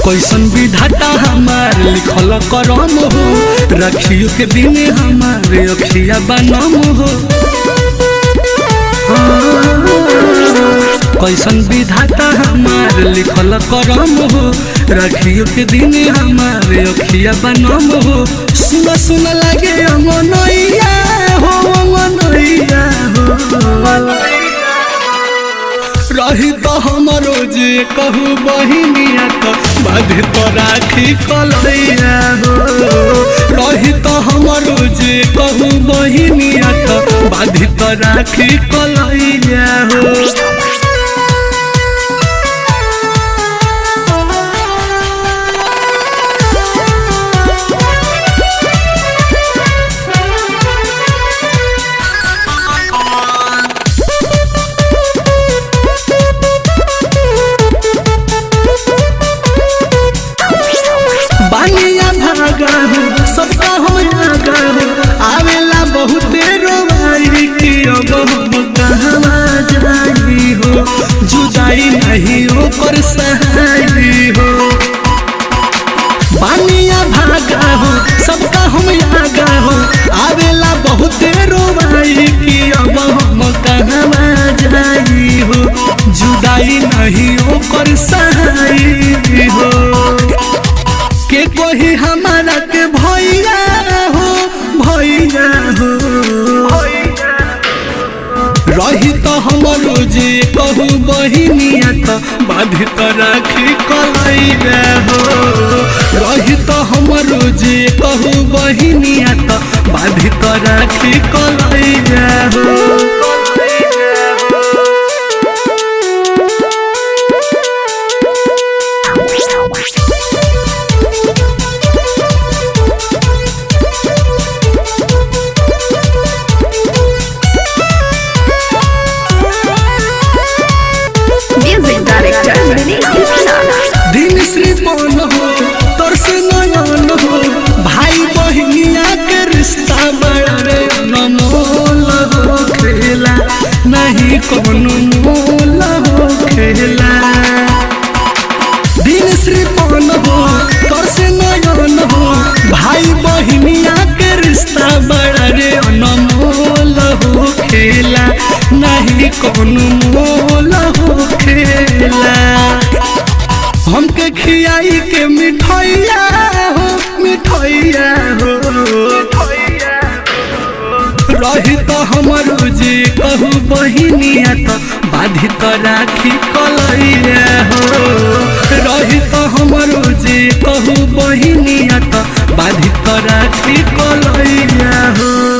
कैसन विधाता हमार लिखल करम हो, रखियो के दिन हमारे अखिया बनम हो। कैसन विधाता हमार लिखल करम हो, रखियो के दिन हमारे अखिया बनम हो। सुन सुन लगे अंगनैया हो, अंगनैया हो। रही तो हमरो जे कहू बहिनिया तो बाधे तो राखी कलैया हो। रही तो हमरो जे कहू बहिनिया तो बाधे तो राखी कलैया हो। सबका हम आगा हो, आवेला बहुते रोवाई कि अब हम कहवा जाई हो। जुदाई नहीं ओकर सहाई हो। बानिया भागा हो, सबका हम आगा हो, आवेला बहुते रोवाई कि अब हम कहवा जाई हो। जुदाई नहीं ओकर सहाई हो। के कोई हमारा के भैया हो, भैया हो। रही तो हमरो जे कहू बहिनिया तो बाधे तो राखी कलैया हो। रही तो हमरो जे कहू बहिनिया तो बाधे तो राखी कलैया हो। दिन श्रीमान हो, तोर से नयन हो, भाई बहिनिया के रिश्ता बड़ा रे अनमोल हो खेला, नहीं कोनो मोल हो खेला। दिन श्रीमान हो, तोर से नयन हो, भाई बहिनिया के रिश्ता बड़ा रे अनमोल हो खेला, नहीं कोनो मोल हो खेला। हमके खियाई के मिठाइया हो, मिठाइया हो। रही तो हमरो जे कहू बहिनिया तो बाधे तो राखी कलैया हो। रही तो हमरो जे कहू बहिनिया तो बाधे तो राखी कलैया हो।